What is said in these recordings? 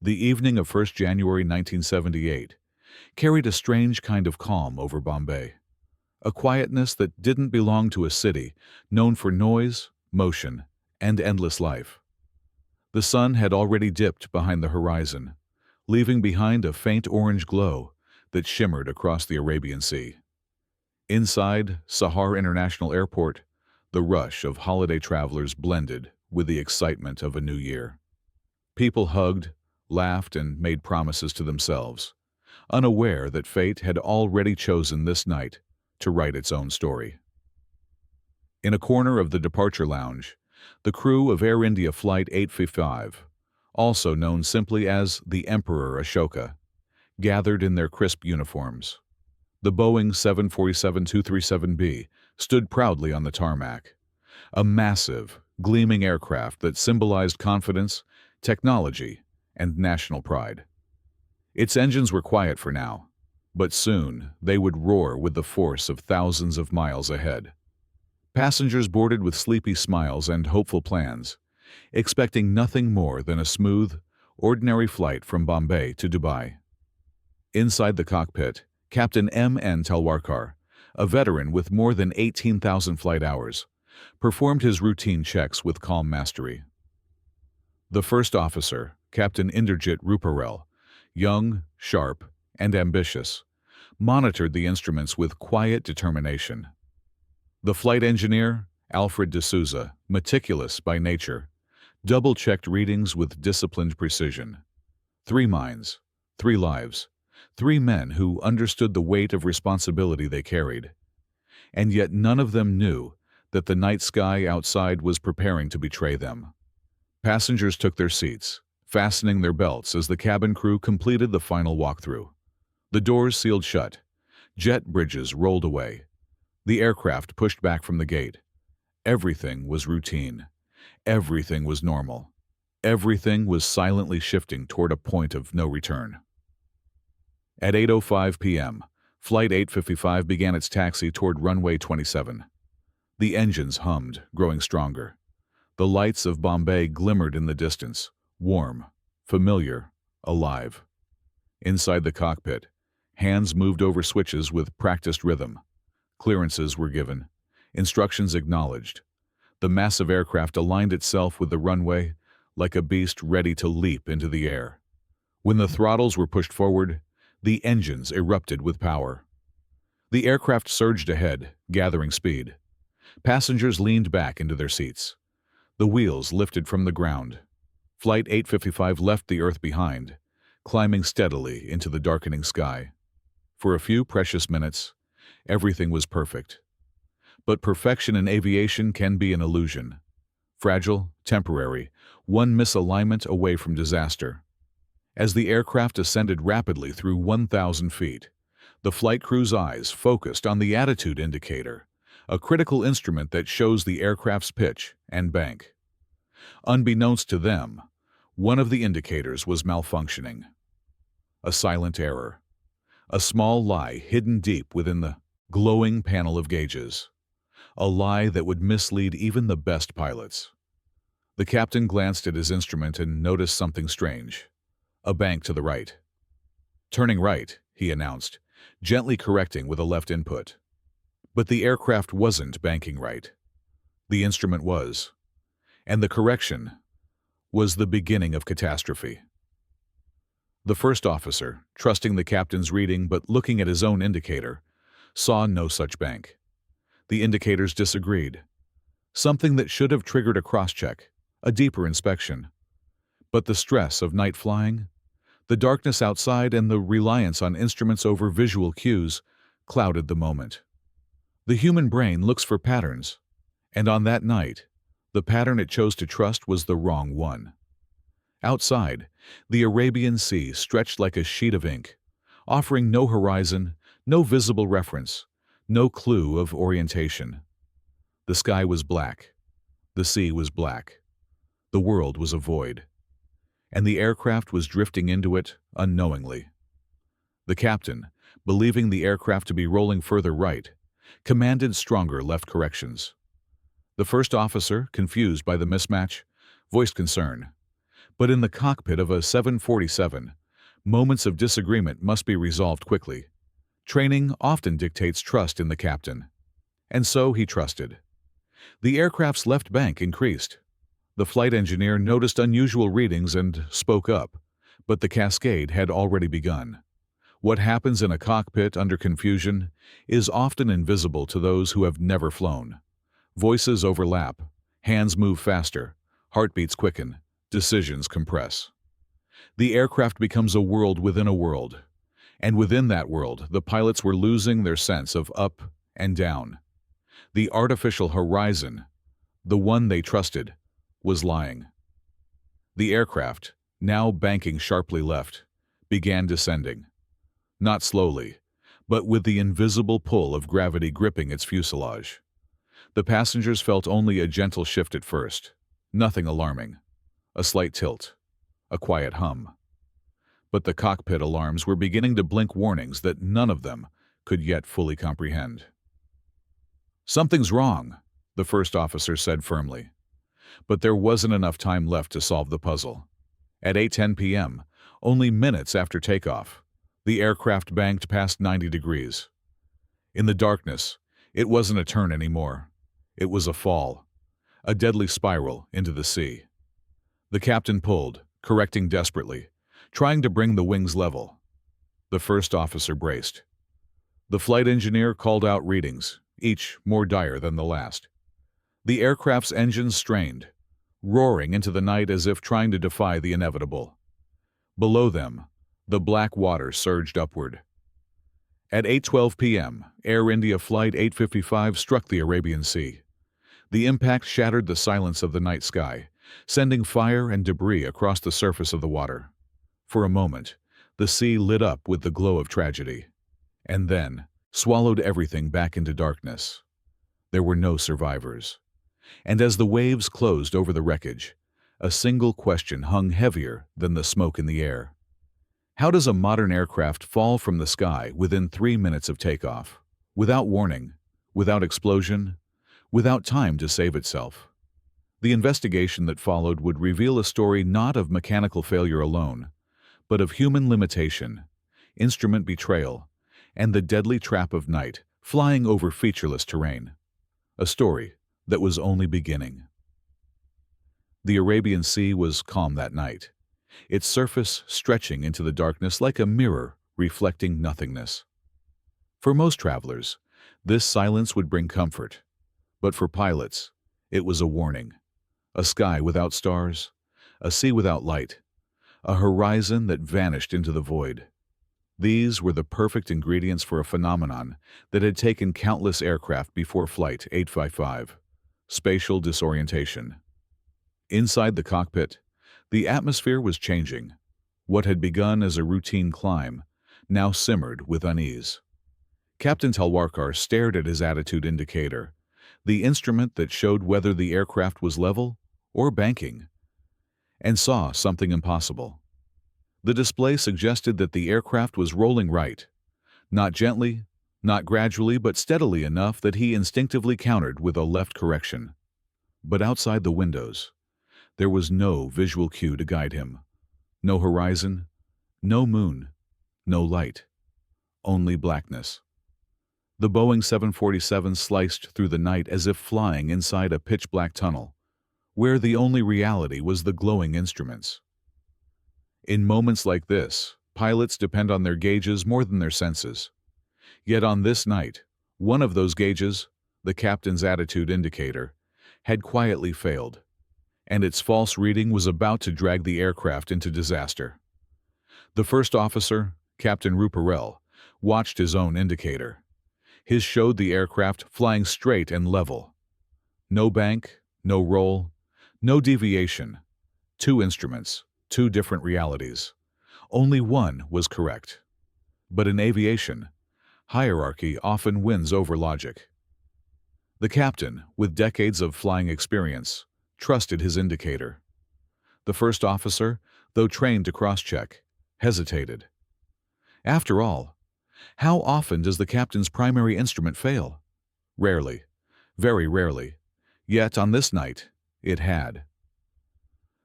The evening of 1st January 1978 carried a strange kind of calm over Bombay, a quietness that didn't belong to a city known for noise, motion, and endless life. The sun had already dipped behind the horizon, leaving behind a faint orange glow that shimmered across the Arabian Sea. Inside Sahar International Airport, the rush of holiday travelers blended with the excitement of a new year. People hugged, laughed, and made promises to themselves, unaware that fate had already chosen this night to write its own story. In a corner of the departure lounge, the crew of Air India Flight 855, also known simply as the Emperor Ashoka, gathered in their crisp uniforms. The Boeing 747-237B stood proudly on the tarmac, a massive, gleaming aircraft that symbolized confidence, technology, and national pride. Its engines were quiet for now, but soon they would roar with the force of thousands of miles ahead. Passengers boarded with sleepy smiles and hopeful plans, expecting nothing more than a smooth, ordinary flight from Bombay to Dubai. Inside the cockpit, Captain M.N. Talwarkar, a veteran with more than 18,000 flight hours, performed his routine checks with calm mastery. The first officer, Captain Inderjit Ruparel, young, sharp, and ambitious, monitored the instruments with quiet determination. The flight engineer, Alfred de Souza, meticulous by nature, double-checked readings with disciplined precision. 3 minds, 3 lives, 3 men who understood the weight of responsibility they carried. And yet none of them knew that the night sky outside was preparing to betray them. Passengers took their seats, fastening their belts as the cabin crew completed the final walkthrough. The doors sealed shut. Jet bridges rolled away. The aircraft pushed back from the gate. Everything was routine. Everything was normal. Everything was silently shifting toward a point of no return. At 8:05 p.m., Flight 855 began its taxi toward runway 27. The engines hummed, growing stronger. The lights of Bombay glimmered in the distance, warm, familiar, alive. Inside the cockpit, hands moved over switches with practiced rhythm. Clearances were given, instructions acknowledged. The massive aircraft aligned itself with the runway like a beast ready to leap into the air. When the throttles were pushed forward, the engines erupted with power. The aircraft surged ahead, gathering speed. Passengers leaned back into their seats. The wheels lifted from the ground. Flight 855 left the Earth behind, climbing steadily into the darkening sky. For a few precious minutes, everything was perfect. But perfection in aviation can be an illusion. Fragile, temporary, one misalignment away from disaster. As the aircraft ascended rapidly through 1,000 feet, the flight crew's eyes focused on the attitude indicator, a critical instrument that shows the aircraft's pitch and bank. Unbeknownst to them, one of the indicators was malfunctioning. A silent error. A small lie hidden deep within the glowing panel of gauges. A lie that would mislead even the best pilots. The captain glanced at his instrument and noticed something strange. A bank to the right. "Turning right," he announced, gently correcting with a left input. But the aircraft wasn't banking right. The instrument was. And the correction was the beginning of catastrophe. The first officer, trusting the captain's reading but looking at his own indicator, saw no such bank. The indicators disagreed. Something that should have triggered a cross-check, a deeper inspection. But the stress of night flying, the darkness outside, and the reliance on instruments over visual cues clouded the moment. The human brain looks for patterns, and on that night, the pattern it chose to trust was the wrong one. Outside, the Arabian Sea stretched like a sheet of ink, offering no horizon, no visible reference, no clue of orientation. The sky was black. The sea was black. The world was a void. And the aircraft was drifting into it unknowingly. The captain, believing the aircraft to be rolling further right, commanded stronger left corrections. The first officer, confused by the mismatch, voiced concern. But in the cockpit of a 747, moments of disagreement must be resolved quickly. Training often dictates trust in the captain. And so he trusted. The aircraft's left bank increased. The flight engineer noticed unusual readings and spoke up, but the cascade had already begun. What happens in a cockpit under confusion is often invisible to those who have never flown. Voices overlap, hands move faster, heartbeats quicken, decisions compress. The aircraft becomes a world within a world, and within that world, the pilots were losing their sense of up and down. The artificial horizon, the one they trusted, was lying. The aircraft, now banking sharply left, began descending. Not slowly, but with the invisible pull of gravity gripping its fuselage. The passengers felt only a gentle shift at first, nothing alarming. A slight tilt, a quiet hum. But the cockpit alarms were beginning to blink warnings that none of them could yet fully comprehend. "Something's wrong," the first officer said firmly. But there wasn't enough time left to solve the puzzle. At 8:10 p.m., only minutes after takeoff, the aircraft banked past 90 degrees. In the darkness, it wasn't a turn anymore. It was a fall, a deadly spiral into the sea. The captain pulled, correcting desperately, trying to bring the wings level. The first officer braced. The flight engineer called out readings, each more dire than the last. The aircraft's engines strained, roaring into the night as if trying to defy the inevitable. Below them, the black water surged upward. At 8:12 p.m., Air India Flight 855 struck the Arabian Sea. The impact shattered the silence of the night sky, sending fire and debris across the surface of the water. For a moment, the sea lit up with the glow of tragedy, and then swallowed everything back into darkness. There were no survivors. And as the waves closed over the wreckage, a single question hung heavier than the smoke in the air. How does a modern aircraft fall from the sky within 3 minutes of takeoff, without warning, without explosion, without time to save itself? The investigation that followed would reveal a story not of mechanical failure alone, but of human limitation, instrument betrayal, and the deadly trap of night flying over featureless terrain. A story that was only beginning. The Arabian Sea was calm that night, its surface stretching into the darkness like a mirror reflecting nothingness. For most travelers, this silence would bring comfort, but for pilots, it was a warning. A sky without stars, a sea without light, a horizon that vanished into the void. These were the perfect ingredients for a phenomenon that had taken countless aircraft before Flight 855, spatial disorientation. Inside the cockpit, the atmosphere was changing. What had begun as a routine climb now simmered with unease. Captain Talwarkar stared at his attitude indicator, the instrument that showed whether the aircraft was level or banking, and saw something impossible. The display suggested that the aircraft was rolling right, not gently, not gradually, but steadily enough that he instinctively countered with a left correction. But outside the windows, there was no visual cue to guide him. No horizon, no moon, no light, only blackness. The Boeing 747 sliced through the night as if flying inside a pitch-black tunnel, where the only reality was the glowing instruments. In moments like this, pilots depend on their gauges more than their senses. Yet on this night, one of those gauges, the captain's attitude indicator, had quietly failed, and its false reading was about to drag the aircraft into disaster. The first officer, Captain Ruparel, watched his own indicator. His showed the aircraft flying straight and level. No bank, no roll, no deviation. 2 instruments, 2 different realities. Only one was correct. But in aviation, hierarchy often wins over logic. The captain, with decades of flying experience, trusted his indicator. The first officer, though trained to cross-check, hesitated. After all, how often does the captain's primary instrument fail? Rarely, very rarely. Yet on this night, it had.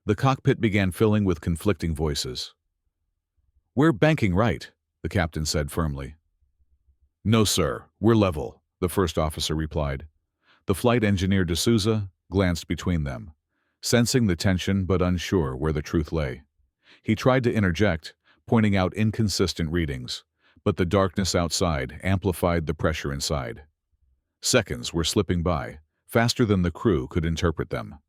The cockpit began filling with conflicting voices. "We're banking right," the captain said firmly. "No, sir, we're level," the first officer replied. The flight engineer D'Souza glanced between them, sensing the tension but unsure where the truth lay. He tried to interject, pointing out inconsistent readings, but the darkness outside amplified the pressure inside. Seconds were slipping by, faster than the crew could interpret them.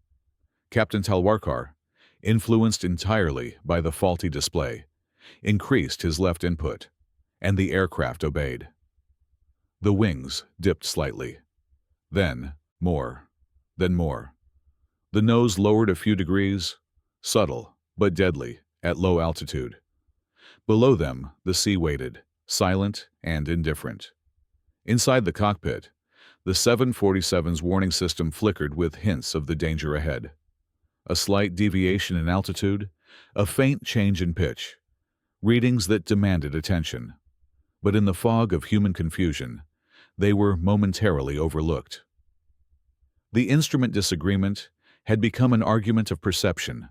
Captain Talwarkar, influenced entirely by the faulty display, increased his left input, and the aircraft obeyed. The wings dipped slightly. Then more. Then more. The nose lowered a few degrees, subtle but deadly, at low altitude. Below them, the sea waited, silent and indifferent. Inside the cockpit, the 747's warning system flickered with hints of the danger ahead. A slight deviation in altitude, a faint change in pitch, readings that demanded attention. But in the fog of human confusion, they were momentarily overlooked. The instrument disagreement had become an argument of perception,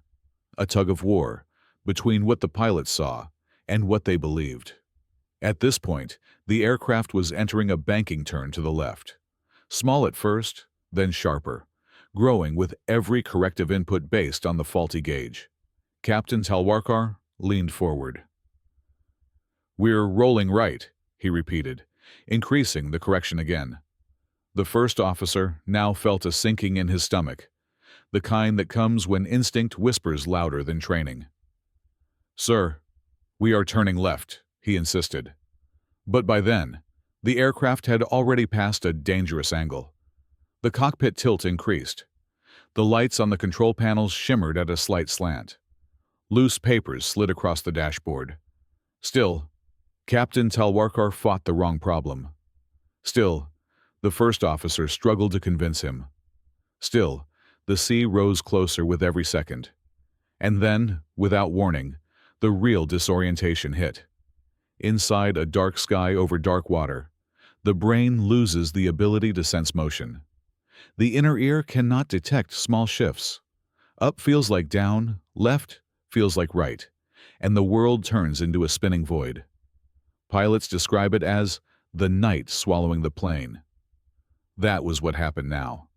a tug-of-war between what the pilots saw and what they believed. At this point, the aircraft was entering a banking turn to the left. Small at first, then sharper, growing with every corrective input based on the faulty gauge. Captain Talwarkar leaned forward. "We're rolling right," he repeated, increasing the correction again. The first officer now felt a sinking in his stomach, the kind that comes when instinct whispers louder than training. "Sir, we are turning left," he insisted. But by then, the aircraft had already passed a dangerous angle. The cockpit tilt increased. The lights on the control panels shimmered at a slight slant. Loose papers slid across the dashboard. Still, Captain Talwarkar fought the wrong problem. Still, the first officer struggled to convince him. Still, the sea rose closer with every second. And then, without warning, the real disorientation hit. Inside a dark sky over dark water, the brain loses the ability to sense motion. The inner ear cannot detect small shifts. Up feels like down, left feels like right, and the world turns into a spinning void. Pilots describe it as the night swallowing the plane. That was what happened now.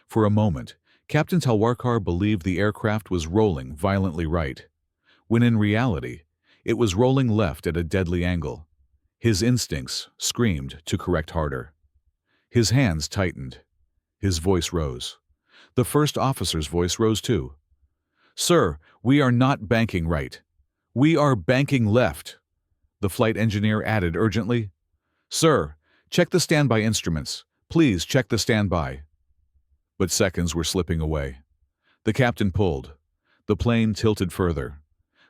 For a moment, Captain Talwarkar believed the aircraft was rolling violently right, when in reality, it was rolling left at a deadly angle. His instincts screamed to correct harder. His hands tightened. His voice rose. The first officer's voice rose too. "Sir, we are not banking right. We are banking left," the flight engineer added urgently. "Sir, check the standby instruments. Please check the standby." But seconds were slipping away. The captain pulled. The plane tilted further.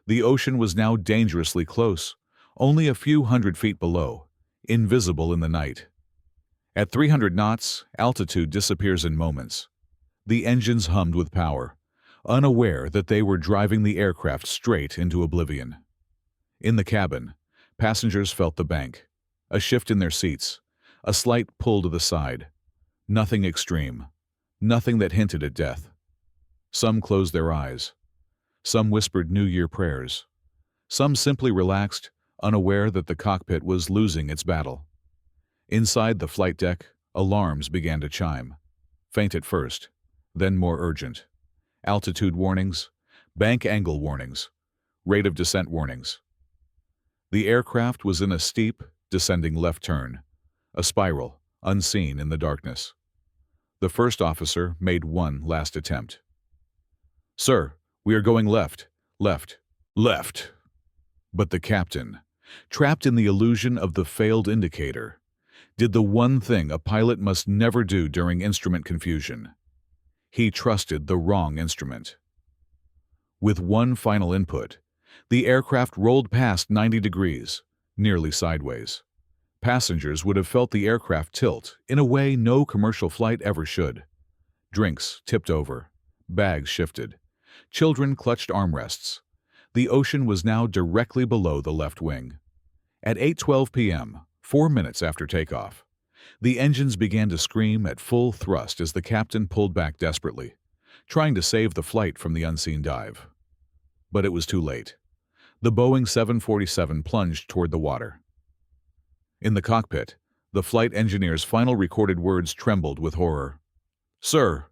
The ocean was now dangerously close, only a few hundred feet below, invisible in the night. At 300 knots, altitude disappears in moments. The engines hummed with power, unaware that they were driving the aircraft straight into oblivion. In the cabin, passengers felt the bank, a shift in their seats, a slight pull to the side. Nothing extreme, nothing that hinted at death. Some closed their eyes. Some whispered New Year prayers. Some simply relaxed, unaware that the cockpit was losing its battle. Inside the flight deck, alarms began to chime. Faint at first, then more urgent. Altitude warnings, bank angle warnings, rate of descent warnings. The aircraft was in a steep, descending left turn, a spiral, unseen in the darkness. The first officer made one last attempt. "Sir, we are going left, left, left." But the captain, trapped in the illusion of the failed indicator, did the one thing a pilot must never do during instrument confusion. He trusted the wrong instrument. With one final input, the aircraft rolled past 90 degrees, nearly sideways. Passengers would have felt the aircraft tilt in a way no commercial flight ever should. Drinks tipped over, bags shifted, children clutched armrests. The ocean was now directly below the left wing. At 8:12 p.m., 4 minutes after takeoff, the engines began to scream at full thrust as the captain pulled back desperately, trying to save the flight from the unseen dive. But it was too late. The Boeing 747 plunged toward the water. In the cockpit, the flight engineer's final recorded words trembled with horror. "Sir,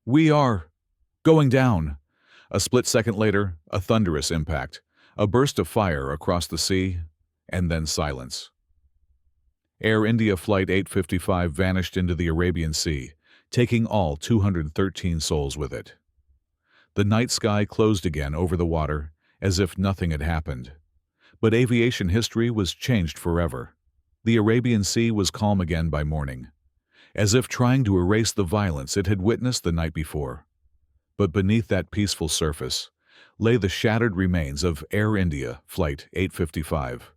we are going down." A split second later, a thunderous impact, a burst of fire across the sea, and then silence. Air India Flight 855 vanished into the Arabian Sea, taking all 213 souls with it. The night sky closed again over the water, as if nothing had happened. But aviation history was changed forever. The Arabian Sea was calm again by morning, as if trying to erase the violence it had witnessed the night before. But beneath that peaceful surface lay the shattered remains of Air India Flight 855.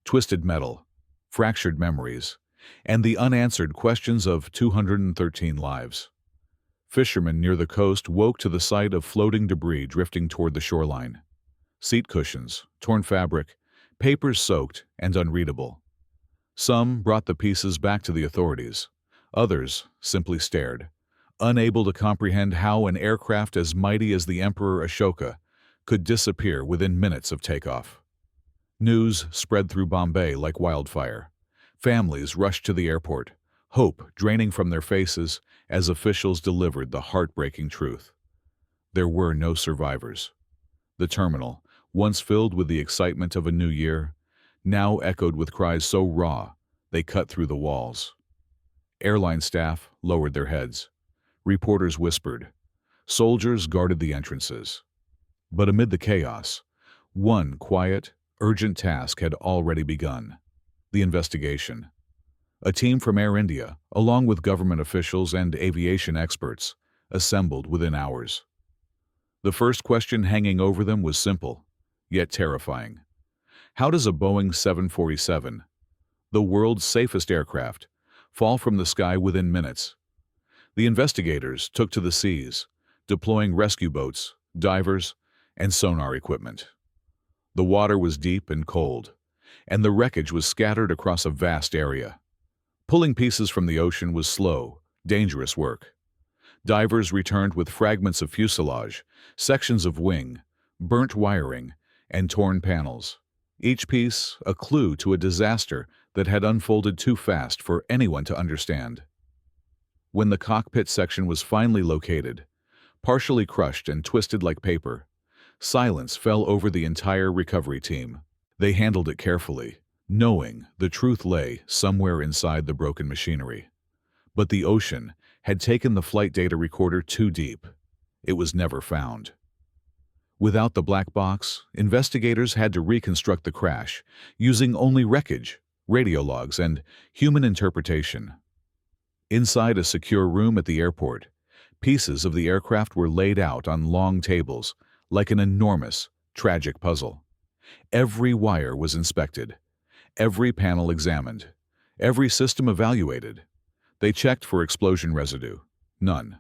Twisted metal, fractured memories, and the unanswered questions of 213 lives. Fishermen near the coast woke to the sight of floating debris drifting toward the shoreline. Seat cushions, torn fabric, papers soaked and unreadable. Some brought the pieces back to the authorities. Others simply stared, unable to comprehend how an aircraft as mighty as the Emperor Ashoka could disappear within minutes of takeoff. News spread through Bombay like wildfire. Families rushed to the airport, hope draining from their faces as officials delivered the heartbreaking truth. There were no survivors. The terminal, once filled with the excitement of a new year, now echoed with cries so raw they cut through the walls. Airline staff lowered their heads. Reporters whispered. Soldiers guarded the entrances. But amid the chaos, one quiet, urgent task had already begun: the investigation. A team from Air India, along with government officials and aviation experts, assembled within hours. The first question hanging over them was simple, yet terrifying. How does a Boeing 747, the world's safest aircraft, fall from the sky within minutes? The investigators took to the seas, deploying rescue boats, divers, and sonar equipment. The water was deep and cold, and the wreckage was scattered across a vast area. Pulling pieces from the ocean was slow, dangerous work. Divers returned with fragments of fuselage, sections of wing, burnt wiring, and torn panels. Each piece a clue to a disaster that had unfolded too fast for anyone to understand. When the cockpit section was finally located, partially crushed and twisted like paper, silence fell over the entire recovery team. They handled it carefully, knowing the truth lay somewhere inside the broken machinery. But the ocean had taken the flight data recorder too deep. It was never found. Without the black box, investigators had to reconstruct the crash, using only wreckage, radio logs, and human interpretation. Inside a secure room at the airport, pieces of the aircraft were laid out on long tables, like an enormous, tragic puzzle. Every wire was inspected, every panel examined, every system evaluated. They checked for explosion residue. None.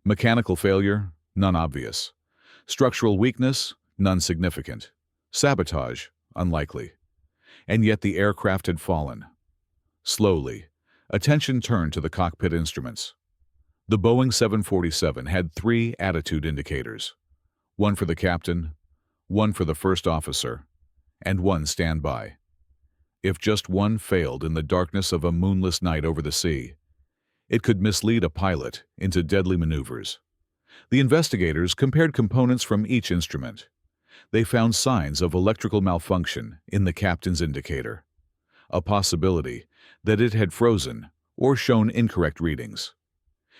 Mechanical failure? None obvious. Structural weakness? None significant. Sabotage? Unlikely. And yet the aircraft had fallen. Slowly, attention turned to the cockpit instruments. The Boeing 747 had 3 attitude indicators. One for the captain, one for the first officer, and one standby. If just one failed in the darkness of a moonless night over the sea, it could mislead a pilot into deadly maneuvers. The investigators compared components from each instrument. They found signs of electrical malfunction in the captain's indicator, a possibility that it had frozen or shown incorrect readings.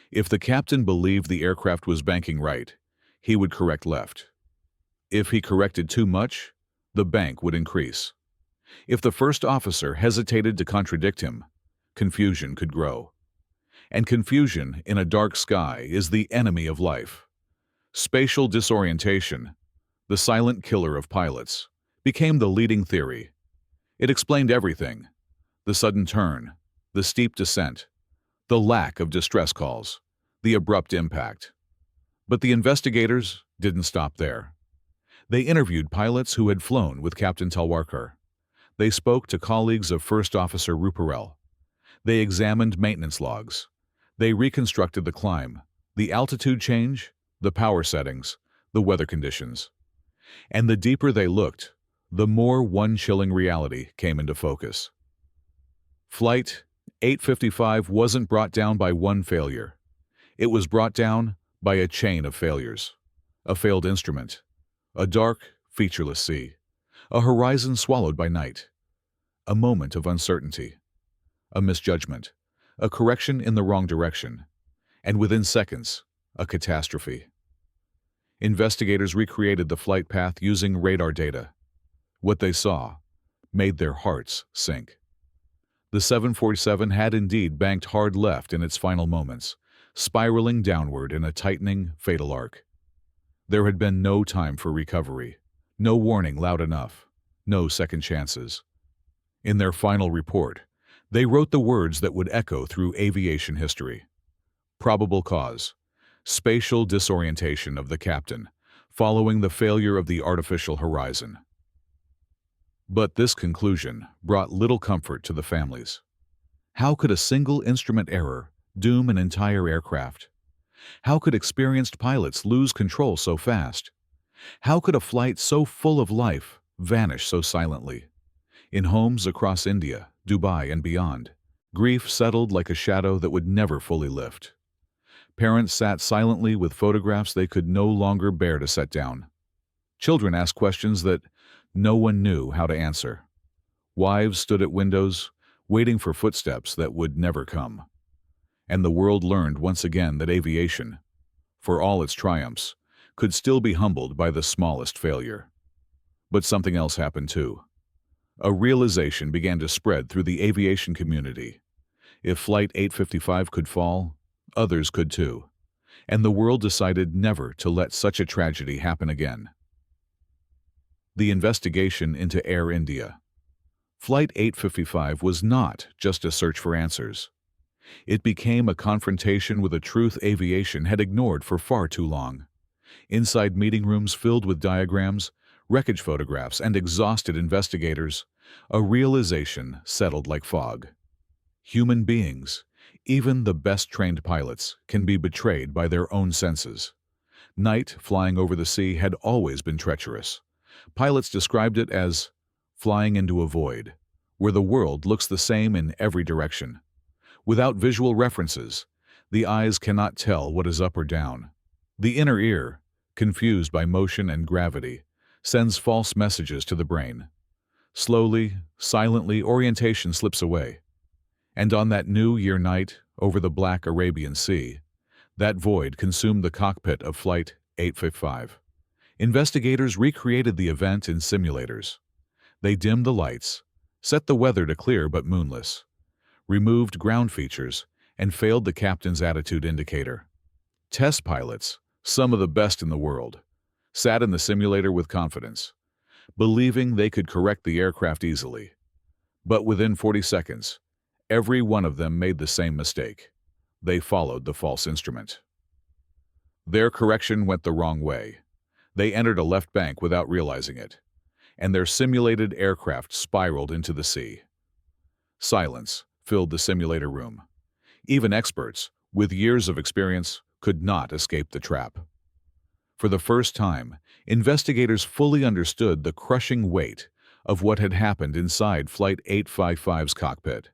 If the captain believed the aircraft was banking right, he would correct left. If he corrected too much, the bank would increase. If the first officer hesitated to contradict him, confusion could grow. And confusion in a dark sky is the enemy of life. Spatial disorientation, the silent killer of pilots, became the leading theory. It explained everything: the sudden turn, the steep descent, the lack of distress calls, the abrupt impact. But the investigators didn't stop there. They interviewed pilots who had flown with Captain Talwarkar. They spoke to colleagues of First Officer Ruparel. They examined maintenance logs. They reconstructed the climb, the altitude change, the power settings, the weather conditions. And the deeper they looked, the more one chilling reality came into focus. Flight 855 wasn't brought down by one failure. It was brought down by a chain of failures. A failed instrument, a dark, featureless sea, a horizon swallowed by night, a moment of uncertainty, a misjudgment, a correction in the wrong direction, and within seconds, a catastrophe. Investigators recreated the flight path using radar data. What they saw made their hearts sink. The 747 had indeed banked hard left in its final moments, spiraling downward in a tightening, fatal arc. There had been no time for recovery, no warning loud enough, no second chances. In their final report, they wrote the words that would echo through aviation history. Probable cause: spatial disorientation of the captain, following the failure of the artificial horizon. But this conclusion brought little comfort to the families. How could a single instrument error doom an entire aircraft? How could experienced pilots lose control so fast? How could a flight so full of life vanish so silently? In homes across India, Dubai, and beyond, grief settled like a shadow that would never fully lift. Parents sat silently with photographs they could no longer bear to set down. Children asked questions that no one knew how to answer. Wives stood at windows, waiting for footsteps that would never come. And the world learned once again that aviation, for all its triumphs, could still be humbled by the smallest failure. But something else happened too. A realization began to spread through the aviation community. If Flight 855 could fall, others could too. And the world decided never to let such a tragedy happen again. The investigation into Air India. Flight 855 was not just a search for answers. It became a confrontation with a truth aviation had ignored for far too long. Inside meeting rooms filled with diagrams, wreckage photographs, and exhausted investigators, a realization settled like fog. Human beings, even the best-trained pilots, can be betrayed by their own senses. Night flying over the sea had always been treacherous. Pilots described it as flying into a void, where the world looks the same in every direction. Without visual references, the eyes cannot tell what is up or down. The inner ear, confused by motion and gravity, sends false messages to the brain. Slowly, silently, orientation slips away. And on that New Year night over the black Arabian Sea, that void consumed the cockpit of Flight 855. Investigators recreated the event in simulators. They dimmed the lights, set the weather to clear but moonless, removed ground features, and failed the captain's attitude indicator. Test pilots, some of the best in the world, sat in the simulator with confidence, believing they could correct the aircraft easily. But within 40 seconds, every one of them made the same mistake. They followed the false instrument. Their correction went the wrong way. They entered a left bank without realizing it, and their simulated aircraft spiraled into the sea. Silence filled the simulator room. Even experts, with years of experience, could not escape the trap. For the first time, investigators fully understood the crushing weight of what had happened inside Flight 855's cockpit.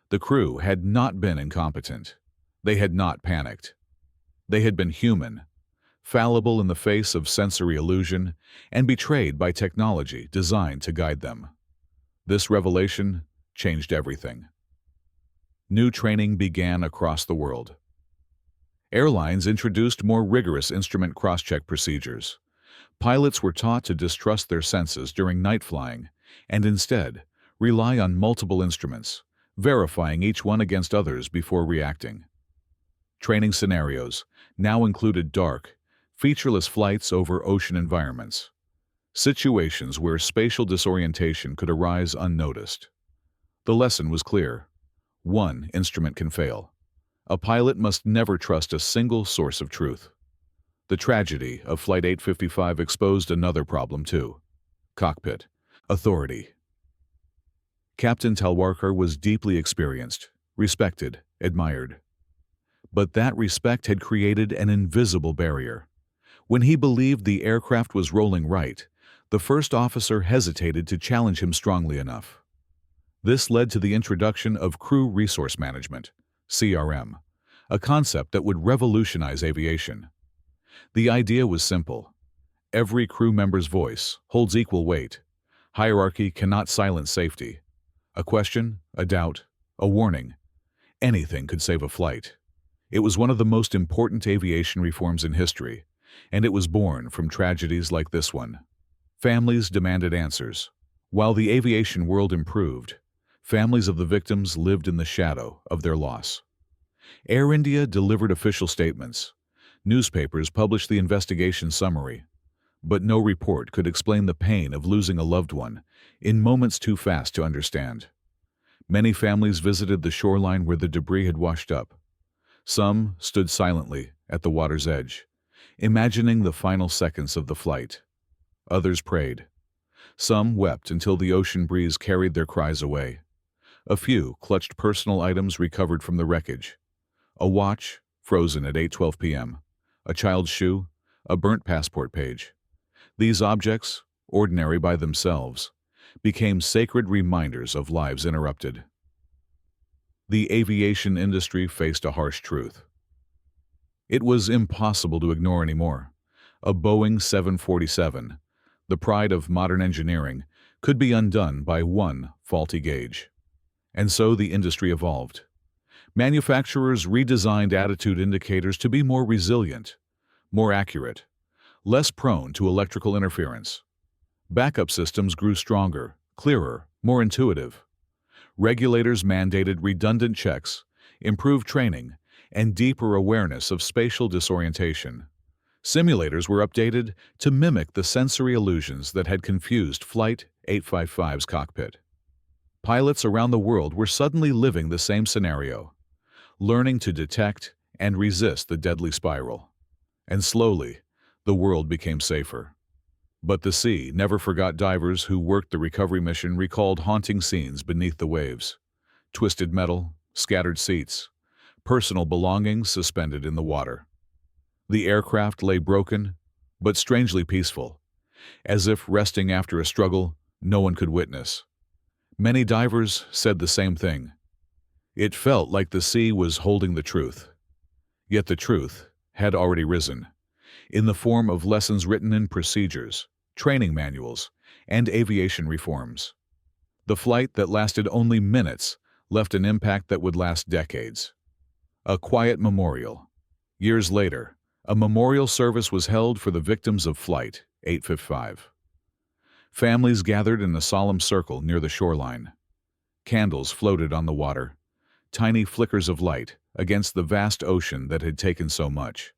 The crew had not been incompetent. They had not panicked. They had been human, fallible in the face of sensory illusion, and betrayed by technology designed to guide them. This revelation changed everything. New training began across the world. Airlines introduced more rigorous instrument cross-check procedures. Pilots were taught to distrust their senses during night flying and instead rely on multiple instruments, verifying each one against others before reacting. Training scenarios now included dark, featureless flights over ocean environments, situations where spatial disorientation could arise unnoticed. The lesson was clear. One instrument can fail. A pilot must never trust a single source of truth. The tragedy of Flight 855 exposed another problem too. Cockpit. Authority. Captain Talwarkar was deeply experienced, respected, admired. But that respect had created an invisible barrier. When he believed the aircraft was rolling right, the first officer hesitated to challenge him strongly enough. This led to the introduction of Crew Resource Management, CRM, a concept that would revolutionize aviation. The idea was simple. Every crew member's voice holds equal weight. Hierarchy cannot silence safety. A question, a doubt, a warning. Anything could save a flight. It was one of the most important aviation reforms in history, and it was born from tragedies like this one. Families demanded answers. While the aviation world improved, families of the victims lived in the shadow of their loss. Air India delivered official statements. Newspapers published the investigation summary. But no report could explain the pain of losing a loved one in moments too fast to understand. Many families visited the shoreline where the debris had washed up. Some stood silently at the water's edge, imagining the final seconds of the flight. Others prayed. Some wept until the ocean breeze carried their cries away. A few clutched personal items recovered from the wreckage. A watch, frozen at 8:12 p.m., a child's shoe, a burnt passport page. These objects, ordinary by themselves, became sacred reminders of lives interrupted. The aviation industry faced a harsh truth. It was impossible to ignore anymore. A Boeing 747, the pride of modern engineering, could be undone by one faulty gauge. And so the industry evolved. Manufacturers redesigned attitude indicators to be more resilient, more accurate, less prone to electrical interference. Backup systems grew stronger, clearer, more intuitive. Regulators mandated redundant checks, improved training, and deeper awareness of spatial disorientation. Simulators were updated to mimic the sensory illusions that had confused Flight 855's cockpit. Pilots around the world were suddenly living the same scenario, learning to detect and resist the deadly spiral. And slowly, the world became safer. But the sea never forgot. Divers who worked the recovery mission recalled haunting scenes beneath the waves. Twisted metal, scattered seats, personal belongings suspended in the water. The aircraft lay broken, but strangely peaceful, as if resting after a struggle no one could witness. Many divers said the same thing. It felt like the sea was holding the truth. Yet the truth had already risen, in the form of lessons written in procedures, training manuals, and aviation reforms. The flight that lasted only minutes left an impact that would last decades. A quiet memorial. Years later, a memorial service was held for the victims of Flight 855. Families gathered in a solemn circle near the shoreline. Candles floated on the water, tiny flickers of light against the vast ocean that had taken so much.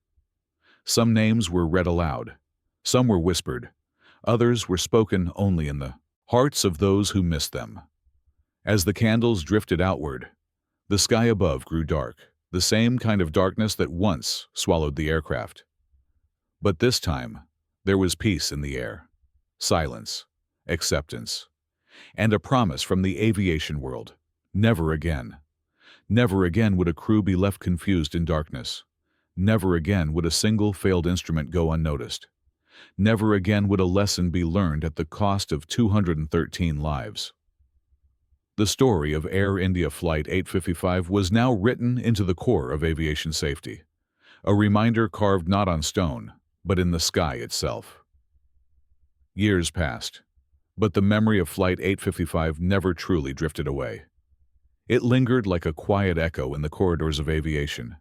Some names were read aloud, some were whispered, others were spoken only in the hearts of those who missed them. As the candles drifted outward, the sky above grew dark, the same kind of darkness that once swallowed the aircraft. But this time, there was peace in the air, silence, acceptance, and a promise from the aviation world: never again. Never again would a crew be left confused in darkness. Never again would a single failed instrument go unnoticed. Never again would a lesson be learned at the cost of 213 lives. The story of Air India Flight 855 was now written into the core of aviation safety, a reminder carved not on stone, but in the sky itself. Years passed, but the memory of Flight 855 never truly drifted away. It lingered like a quiet echo in the corridors of aviation,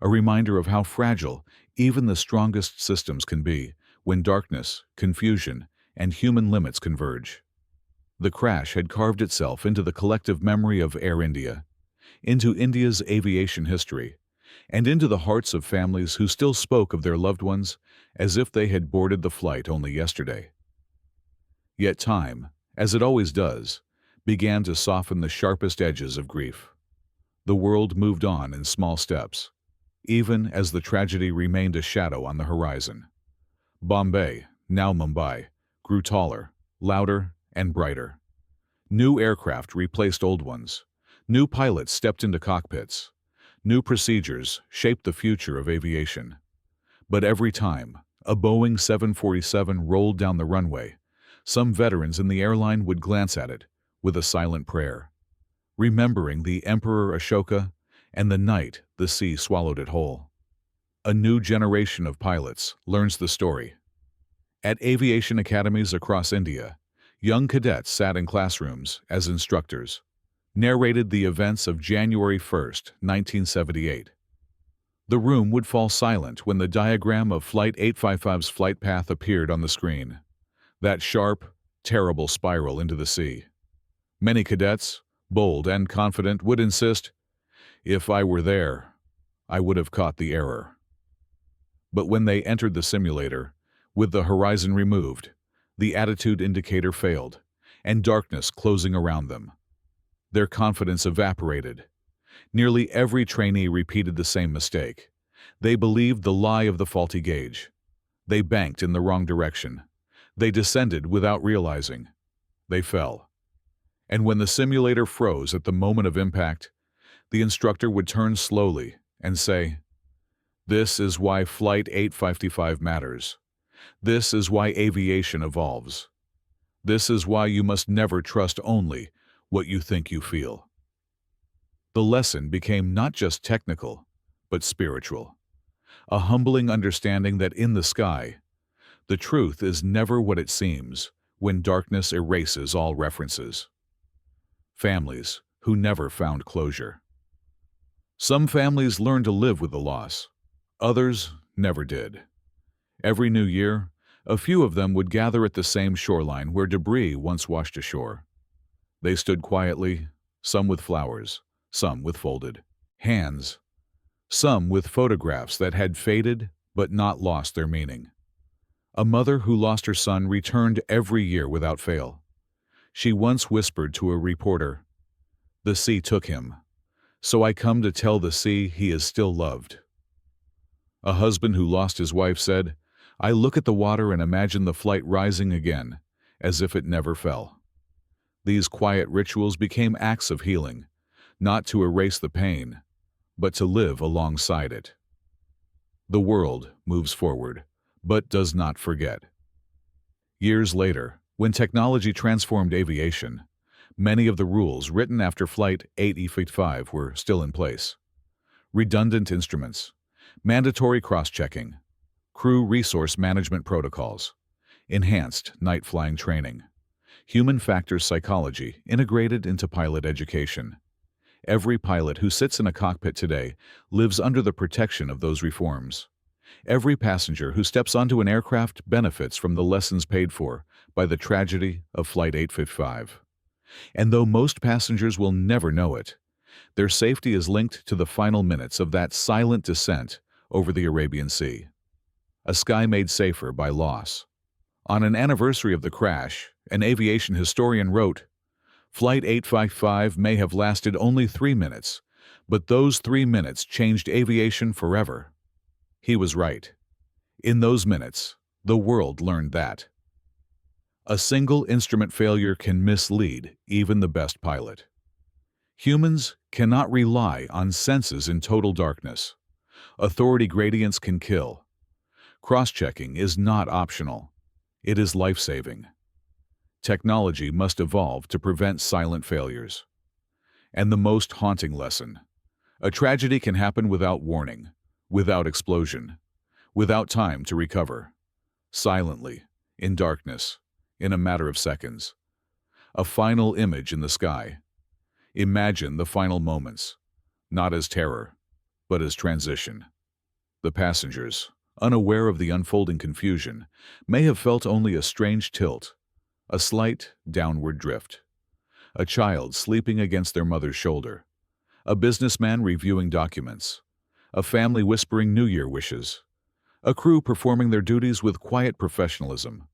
a reminder of how fragile even the strongest systems can be when darkness, confusion, and human limits converge. The crash had carved itself into the collective memory of Air India, into India's aviation history, and into the hearts of families who still spoke of their loved ones as if they had boarded the flight only yesterday. Yet time, as it always does, began to soften the sharpest edges of grief. The world moved on in small steps, even as the tragedy remained a shadow on the horizon. Bombay, now Mumbai, grew taller, louder, and brighter. New aircraft replaced old ones. New pilots stepped into cockpits. New procedures shaped the future of aviation. But every time a Boeing 747 rolled down the runway, some veterans in the airline would glance at it with a silent prayer, remembering the Emperor Ashoka and the night the sea swallowed it whole. A new generation of pilots learns the story. At aviation academies across India, young cadets sat in classrooms as instructors, narrated the events of January 1st, 1978. The room would fall silent when the diagram of Flight 855's flight path appeared on the screen. That sharp, terrible spiral into the sea. Many cadets, bold and confident, would insist, "If I were there, I would have caught the error." But when they entered the simulator, with the horizon removed, the attitude indicator failed, and darkness closing around them. Their confidence evaporated. Nearly every trainee repeated the same mistake. They believed the lie of the faulty gauge. They banked in the wrong direction. They descended without realizing. They fell. And when the simulator froze at the moment of impact, the instructor would turn slowly and say, "This is why Flight 855 matters. This is why aviation evolves. This is why you must never trust only what you think you feel." The lesson became not just technical, but spiritual. A humbling understanding that in the sky, the truth is never what it seems when darkness erases all references. Families who never found closure. Some families learned to live with the loss. Others never did. Every new year, a few of them would gather at the same shoreline where debris once washed ashore. They stood quietly, some with flowers, some with folded hands, some with photographs that had faded but not lost their meaning. A mother who lost her son returned every year without fail. She once whispered to a reporter, "The sea took him, so I come to tell the sea he is still loved." A husband who lost his wife said, "I look at the water and imagine the flight rising again, as if it never fell." These quiet rituals became acts of healing, not to erase the pain, but to live alongside it. The world moves forward, but does not forget. Years later, when technology transformed aviation, many of the rules written after Flight 855 were still in place. Redundant instruments, mandatory cross-checking, crew resource management protocols, enhanced night flying training, human factors psychology integrated into pilot education. Every pilot who sits in a cockpit today lives under the protection of those reforms. Every passenger who steps onto an aircraft benefits from the lessons paid for by the tragedy of Flight 855. And though most passengers will never know it, their safety is linked to the final minutes of that silent descent over the Arabian Sea. A sky made safer by loss. On an anniversary of the crash, an aviation historian wrote, "Flight 855 may have lasted only 3 minutes, but those 3 minutes changed aviation forever." He was right. In those minutes, the world learned that a single instrument failure can mislead even the best pilot. Humans cannot rely on senses in total darkness. Authority gradients can kill. Cross-checking is not optional. It is life-saving. Technology must evolve to prevent silent failures. And the most haunting lesson: a tragedy can happen without warning, without explosion, without time to recover. Silently, in darkness, in a matter of seconds. A final image in the sky. Imagine the final moments, not as terror, but as transition. The passengers, unaware of the unfolding confusion, may have felt only a strange tilt, a slight downward drift. A child sleeping against their mother's shoulder. A businessman reviewing documents. A family whispering New Year wishes. A crew performing their duties with quiet professionalism.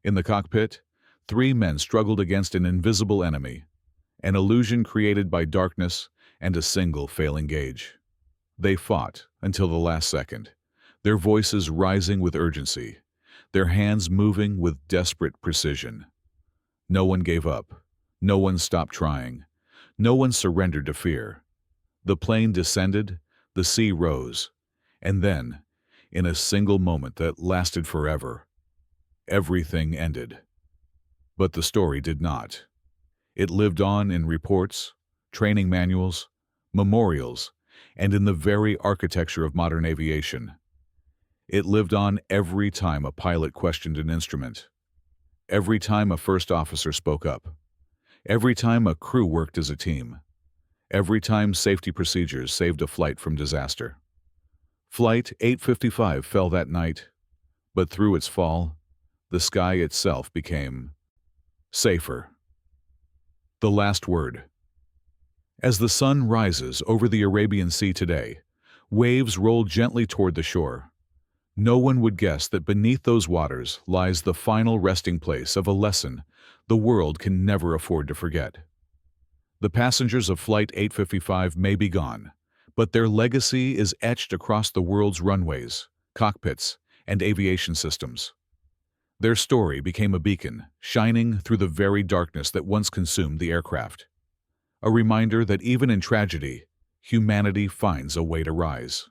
In the cockpit, 3 men struggled against an invisible enemy, an illusion created by darkness and a single failing gauge. They fought until the last second, their voices rising with urgency, their hands moving with desperate precision. No one gave up. No one stopped trying. No one surrendered to fear. The plane descended, the sea rose, and then, in a single moment that lasted forever, everything ended. But the story did not. It lived on in reports, training manuals, memorials, and in the very architecture of modern aviation. It lived on every time a pilot questioned an instrument, every time a first officer spoke up, every time a crew worked as a team, every time safety procedures saved a flight from disaster. Flight 855 fell that night, but through its fall, the sky itself became safer. The last word. As the sun rises over the Arabian Sea today, waves roll gently toward the shore. No one would guess that beneath those waters lies the final resting place of a lesson the world can never afford to forget. The passengers of Flight 855 may be gone, but their legacy is etched across the world's runways, cockpits, and aviation systems. Their story became a beacon, shining through the very darkness that once consumed the aircraft. A reminder that even in tragedy, humanity finds a way to rise.